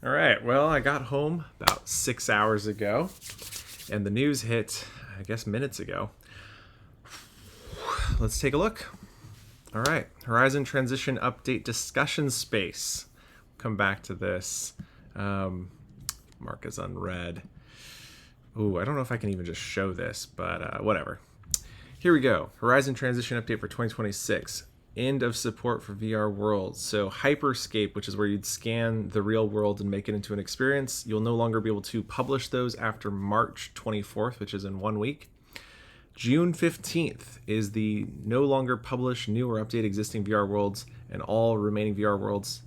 All right, well, I got home about 6 hours ago, and the news hit, I guess, minutes ago. Let's take a look. All right, Horizon Transition Update discussion space. Come back to this. Mark is unread. Ooh, I don't know if I can even just show this, but whatever. Here we go. Horizon Transition Update for 2026. End of support for VR worlds. So Hyperscape, which is where you'd scan the real world and make it into an experience, you'll no longer be able to publish those after March 24th, which is in 1 week. June 15th is the no longer publish new or update existing VR worlds, and all remaining VR worlds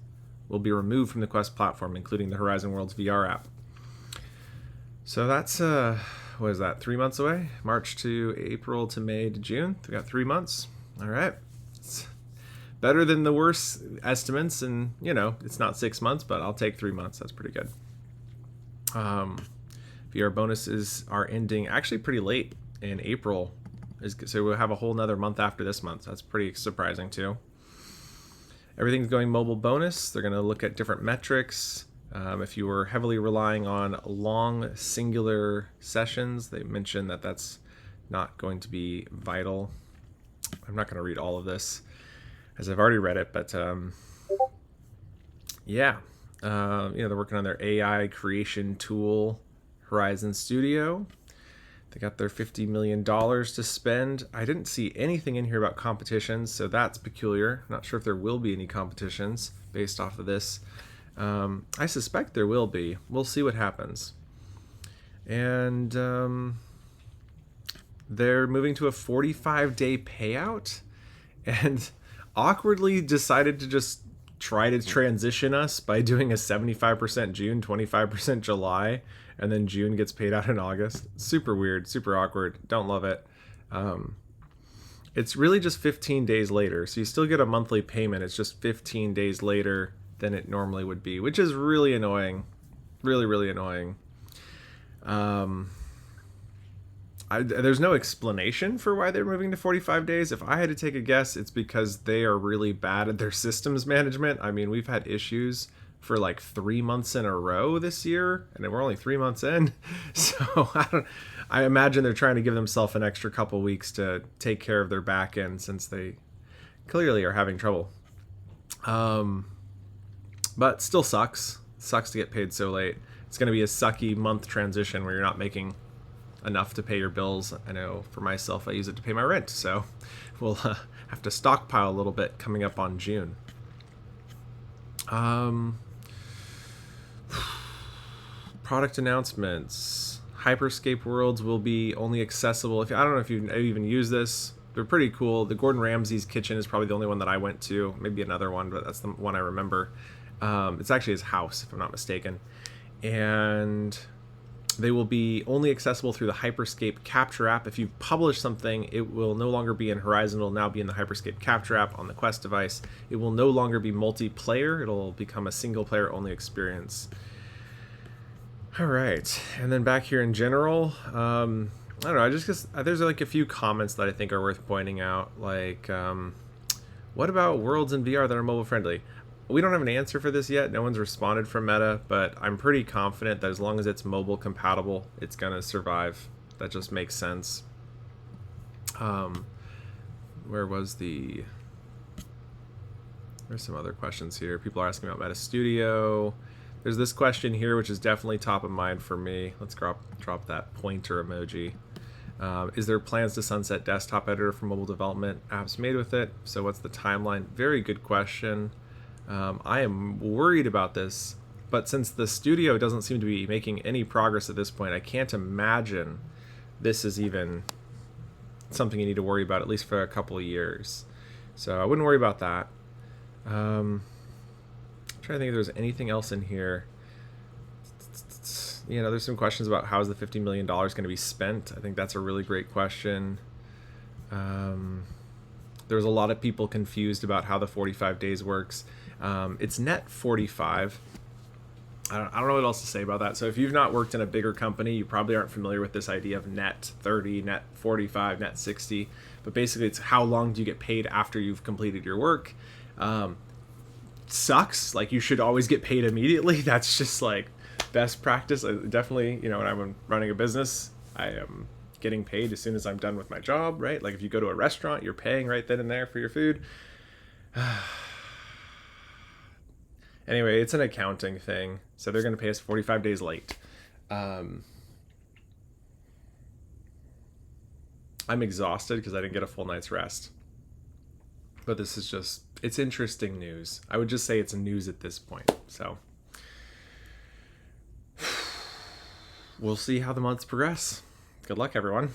will be removed from the Quest platform, including the Horizon Worlds VR app. So that's, what is that, 3 months away? March to April to May to June. We got 3 months. All right. It's better than the worst estimates, and it's not 6 months, but I'll take 3 months. That's pretty good. VR bonuses are ending actually pretty late in April, so we'll have a whole nother month after this month. That's pretty surprising too. Everything's going mobile bonus. They're going to look at different metrics. If you were heavily relying on long singular sessions, they mentioned that that's not going to be vital. I'm not going to read all of this as I've already read it, but they're working on their AI creation tool, Horizon Studio. They got their $50 million to spend. I didn't see anything in here about competitions, so that's peculiar. I'm not sure if there will be any competitions based off of this. I suspect there will be. We'll see what happens. And they're moving to a 45-day payout, and awkwardly decided to just try to transition us by doing a 75% June, 25% July, and then June gets paid out in August. Super weird, super awkward. Don't love it. It's really just 15 days later, so you still get a monthly payment. It's just 15 days later than it normally would be, which is really annoying. Really, really annoying. There's no explanation for why they're moving to 45 days. If I had to take a guess, it's because they are really bad at their systems management. I mean, we've had issues for like 3 months in a row this year, and we're only 3 months in. So I imagine they're trying to give themselves an extra couple weeks to take care of their back end, since they clearly are having trouble. But still sucks. Sucks to get paid so late. It's going to be a sucky month transition where you're not making enough to pay your bills. I know for myself, I use it to pay my rent, so we'll have to stockpile a little bit coming up on June. Product announcements. Hyperscape worlds will be only accessible I don't know if you've even used this. They're pretty cool. The Gordon Ramsay's kitchen is probably the only one that I went to. Maybe another one, but that's the one I remember. It's actually his house, if I'm not mistaken. And they will be only accessible through the Hyperscape Capture app. If you've published something, it will no longer be in Horizon. It will now be in the Hyperscape Capture app on the Quest device. It will no longer be multiplayer. It'll become a single-player only experience. All right. And then back here in general, I don't know. There's like a few comments that I think are worth pointing out. Like, what about worlds in VR that are mobile friendly? We don't have an answer for this yet. No one's responded from Meta, but I'm pretty confident that as long as it's mobile compatible, it's going to survive. That just makes sense. There's some other questions here. People are asking about Meta Studio. There's this question here, which is definitely top of mind for me. Let's drop that pointer emoji. Is there plans to sunset desktop editor for mobile development apps made with it? So what's the timeline? Very good question. I am worried about this, but since the studio doesn't seem to be making any progress at this point, I can't imagine this is even something you need to worry about, at least for a couple of years. So I wouldn't worry about that. I'm trying to think if there's anything else in here. There's some questions about how is the $50 million going to be spent. I think that's a really great question. There's a lot of people confused about how the 45 days works. It's net 45. I don't know what else to say about that. So if you've not worked in a bigger company, you probably aren't familiar with this idea of net 30, net 45, net 60. But basically, it's how long do you get paid after you've completed your work. sucks. Like, you should always get paid immediately. That's just like best practice. Definitely, you know, when I'm running a business, I am getting paid as soon as I'm done with my job, right? Like, if you go to a restaurant, you're paying right then and there for your food. Anyway, it's an accounting thing, so they're going to pay us 45 days late. I'm exhausted because I didn't get a full night's rest. But this is just, it's interesting news. I would just say it's news at this point. So we'll see how the months progress. Good luck, everyone.